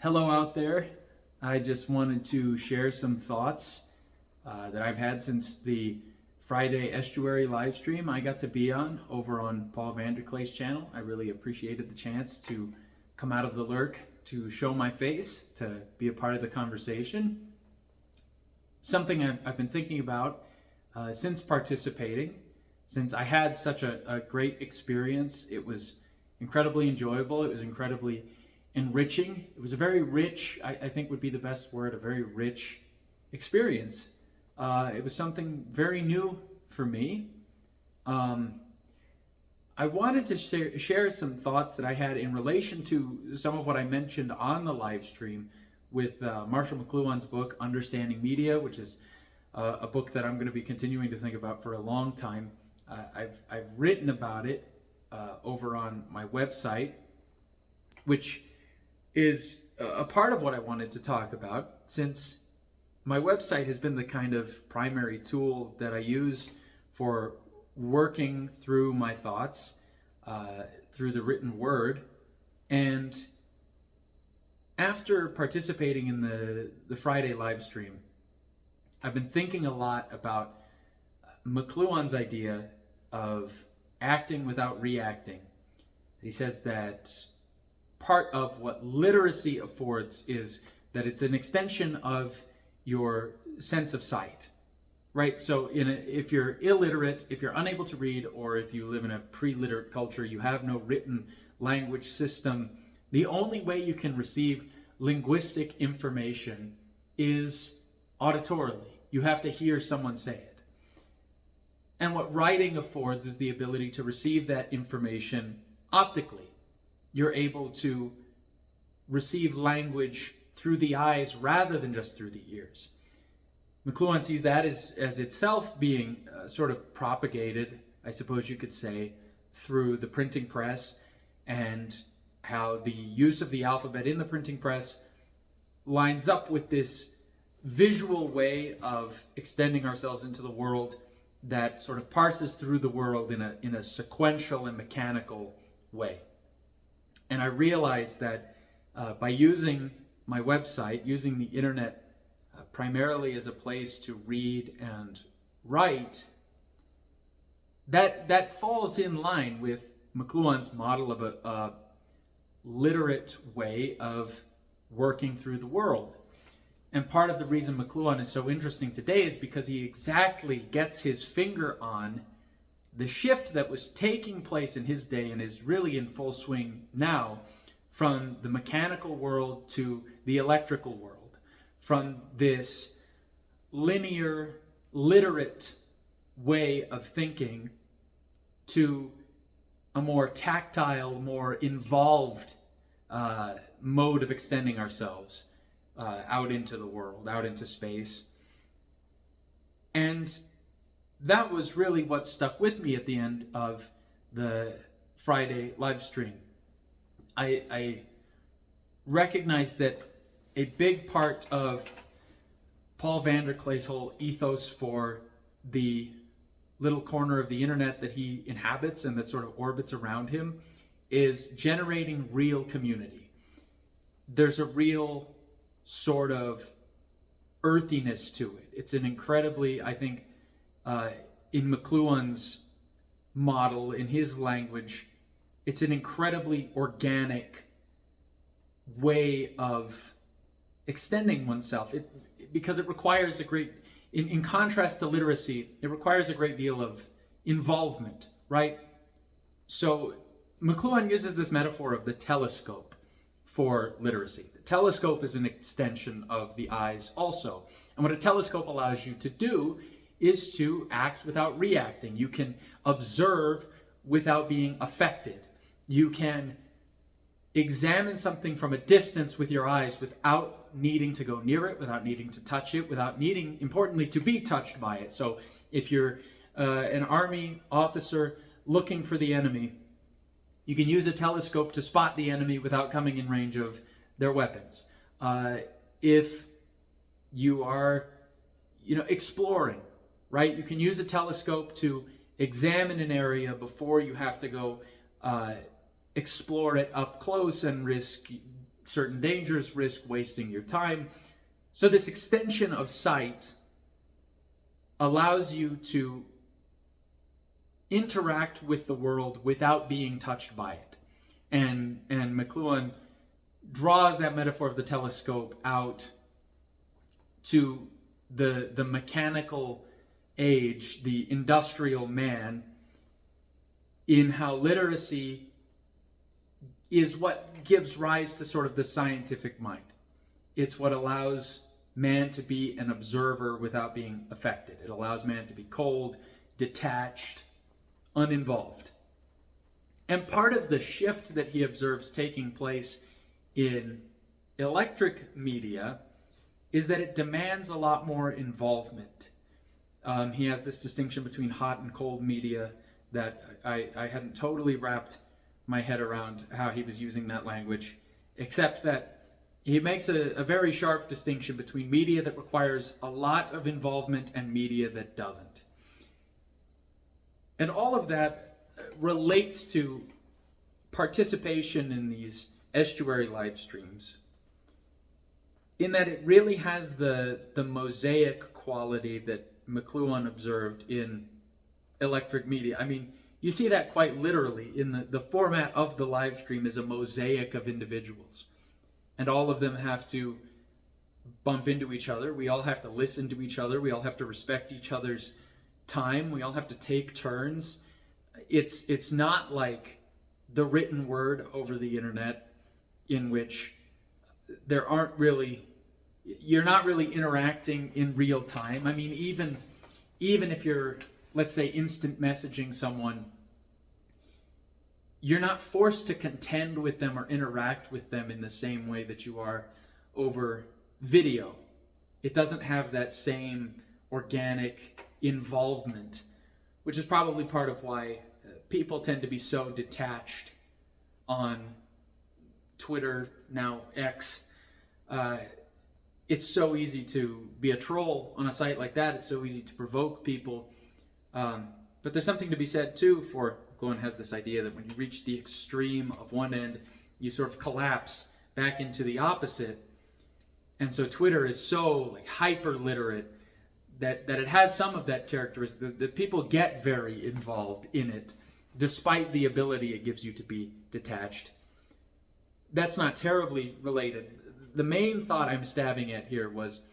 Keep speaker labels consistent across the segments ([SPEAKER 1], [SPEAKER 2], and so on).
[SPEAKER 1] Hello out there. I just wanted to share some thoughts that I've had since the Friday estuary live stream I got to be on over on Paul Vanderklay's channel. I really appreciated the chance to come out of the lurk, to show my face, to be a part of the conversation. Something I've been thinking about since participating, since I had such a great experience. It was incredibly enjoyable. It was incredibly enriching. It was a very rich, I think would be the best word, a very rich experience. It was something very new for me. I wanted to share some thoughts that I had in relation to some of what I mentioned on the live stream with Marshall McLuhan's book, Understanding Media, which is a book that I'm going to be continuing to think about for a long time. I've written about it over on my website, which is a part of what I wanted to talk about, since my website has been the kind of primary tool that I use for working through my thoughts through the written word. And after participating in the Friday live stream, I've been thinking a lot about McLuhan's idea of acting without reacting. He says that part of what literacy affords is that it's an extension of your sense of sight, right? So if you're illiterate, if you're unable to read, or if you live in a pre-literate culture, you have no written language system, the only way you can receive linguistic information is auditorily. You have to hear someone say it. And what writing affords is the ability to receive that information optically. You're able to receive language through the eyes rather than just through the ears. McLuhan sees that as itself being sort of propagated, I suppose you could say, through the printing press, and how the use of the alphabet in the printing press lines up with this visual way of extending ourselves into the world that sort of parses through the world in a sequential and mechanical way. And I realized that by using my website, using the internet primarily as a place to read and write, that falls in line with McLuhan's model of a literate way of working through the world. And part of the reason McLuhan is so interesting today is because he exactly gets his finger on the shift that was taking place in his day and is really in full swing now, from the mechanical world to the electrical world, from this linear, literate way of thinking to a more tactile, more involved mode of extending ourselves out into the world, out into space. And that was really what stuck with me at the end of the Friday live stream. I recognized that a big part of Paul Vanderklay's whole ethos for the little corner of the internet that he inhabits and that sort of orbits around him is generating real community. There's a real sort of earthiness to it. It's an incredibly, I think, in McLuhan's model, in his language, it's an incredibly organic way of extending oneself. Because it requires a great, in contrast to literacy, it requires a great deal of involvement, right? So McLuhan uses this metaphor of the telescope for literacy. The telescope is an extension of the eyes also. And what a telescope allows you to do is to act without reacting. You can observe without being affected. You can examine something from a distance with your eyes without needing to go near it, without needing to touch it, without needing, importantly, to be touched by it. So if you're an army officer looking for the enemy, you can use a telescope to spot the enemy without coming in range of their weapons. If you are, exploring, right? You can use a telescope to examine an area before you have to go explore it up close and risk certain dangers, risk wasting your time. So this extension of sight allows you to interact with the world without being touched by it. And McLuhan draws that metaphor of the telescope out to the mechanical age, the industrial man, in how literacy is what gives rise to sort of the scientific mind. It's what allows man to be an observer without being affected. It allows man to be cold, detached, uninvolved. And part of the shift that he observes taking place in electric media is that it demands a lot more involvement. He has this distinction between hot and cold media that I hadn't totally wrapped my head around how he was using that language, except that he makes a very sharp distinction between media that requires a lot of involvement and media that doesn't. And all of that relates to participation in these estuary live streams, in that it really has the mosaic quality that McLuhan observed in electric media. I mean, you see that quite literally in the format of the live stream is a mosaic of individuals. And all of them have to bump into each other. We all have to listen to each other. We all have to respect each other's time. We all have to take turns. It's not like the written word over the internet, in which you're not really interacting in real time. I mean, even if you're, let's say, instant messaging someone, you're not forced to contend with them or interact with them in the same way that you are over video. It doesn't have that same organic involvement, which is probably part of why people tend to be so detached on Twitter, now X. It's so easy to be a troll on a site like that. It's so easy to provoke people. But there's something to be said, too, for McLuhan has this idea that when you reach the extreme of one end, you sort of collapse back into the opposite. And so Twitter is so hyper literate that it has some of that characteristic, that people get very involved in it, despite the ability it gives you to be detached. That's not terribly related. The main thought I'm stabbing at here was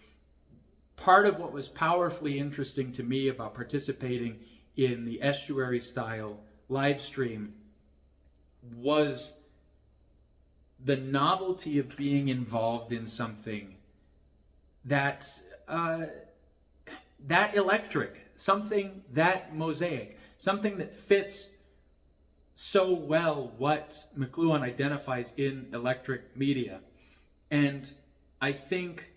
[SPEAKER 1] part of what was powerfully interesting to me about participating in the estuary style live stream was the novelty of being involved in something that electric, something that mosaic, something that fits so well what McLuhan identifies in electric media. And I think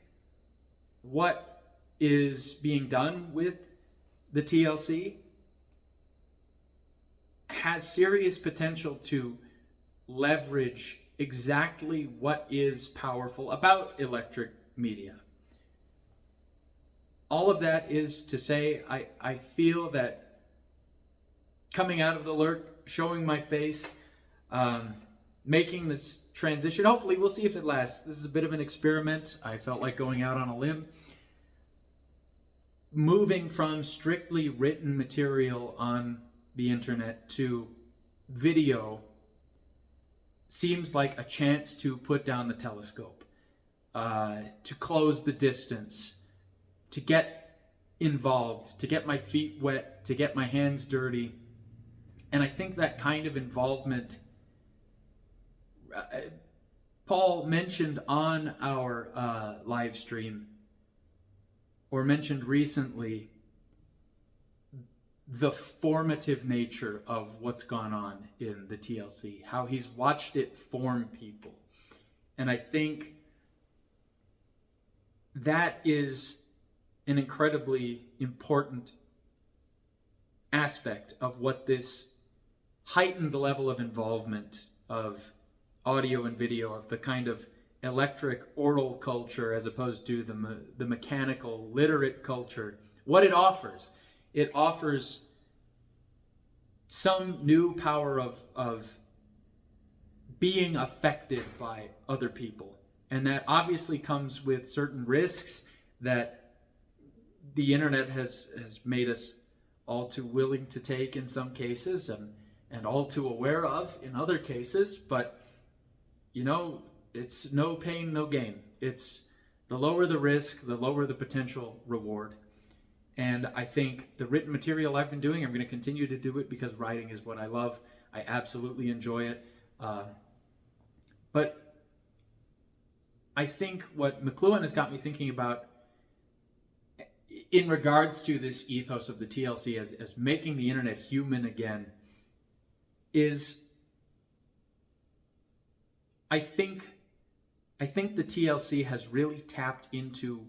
[SPEAKER 1] what is being done with the TLC has serious potential to leverage exactly what is powerful about electric media. All of that is to say, I feel that coming out of the lurk, showing my face, making this transition, hopefully we'll see if it lasts. This is a bit of an experiment. I felt like going out on a limb. Moving from strictly written material on the internet to video seems like a chance to put down the telescope, to close the distance, to get involved, to get my feet wet, to get my hands dirty. And I think that kind of involvement, Paul mentioned on our live stream, or mentioned recently, the formative nature of what's gone on in the TLC, how he's watched it form people. And I think that is an incredibly important aspect of what this heightened level of involvement of audio and video, of the kind of electric oral culture as opposed to the mechanical literate culture, what it offers. It offers some new power of being affected by other people. And that obviously comes with certain risks that the internet has made us all too willing to take in some cases, and all too aware of in other cases. But, you know, it's no pain, no gain. It's the lower the risk, the lower the potential reward. And I think the written material I've been doing, I'm going to continue to do it because writing is what I love. I absolutely enjoy it. But I think what McLuhan has got me thinking about in regards to this ethos of the TLC as making the internet human again is I think the TLC has really tapped into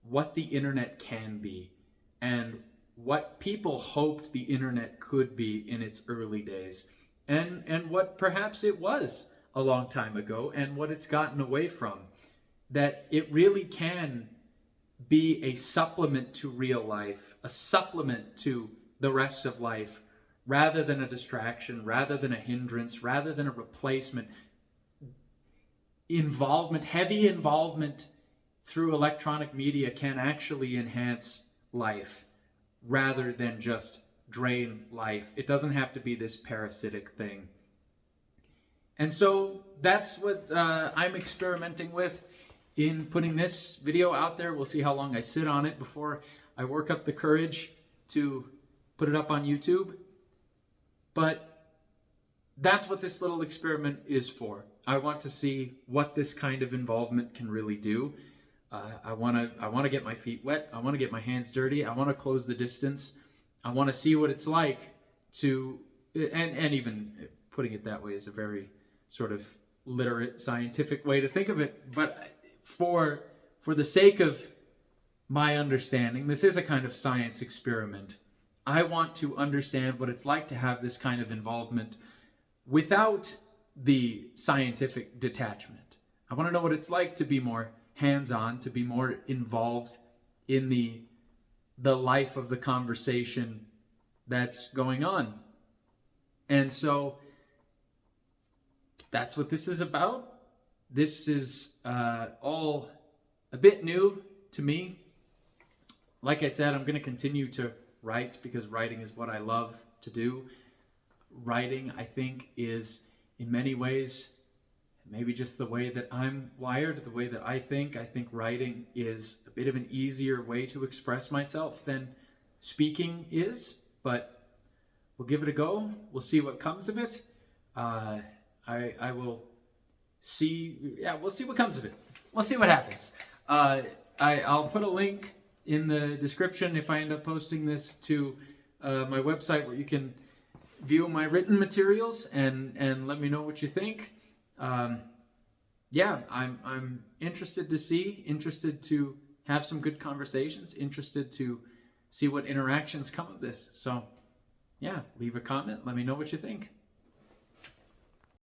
[SPEAKER 1] what the internet can be and what people hoped the internet could be in its early days, and what perhaps it was a long time ago, and what it's gotten away from. That it really can be a supplement to real life, a supplement to the rest of life, rather than a distraction, rather than a hindrance, rather than a replacement. Heavy involvement through electronic media can actually enhance life rather than just drain life. It doesn't have to be this parasitic thing. And so that's what I'm experimenting with in putting this video out there. We'll see how long I sit on it before I work up the courage to put it up on YouTube. But that's what this little experiment is for. I want to see what this kind of involvement can really do. I want to get my feet wet. I want to get my hands dirty. I want to close the distance. I want to see what it's like to, and even putting it that way is a very sort of literate, scientific way to think of it. But for the sake of my understanding, this is a kind of science experiment. I want to understand what it's like to have this kind of involvement without the scientific detachment. I want to know what it's like to be more hands-on, to be more involved in the life of the conversation that's going on. And so that's what this is about. This is all a bit new to me. Like I said, I'm going to continue to write because writing is what I love to do. Writing, I think, is in many ways maybe just the way that I'm wired, the way that I think. I think writing is a bit of an easier way to express myself than speaking is, but we'll give it a go. We'll see what comes of it. I will see, we'll see what comes of it. We'll see what happens. I'll put a link in the description if I end up posting this to my website where you can view my written materials and let me know what you think. I'm interested to have some good conversations, interested to see what interactions come of this. So yeah, leave a comment, let me know what you think.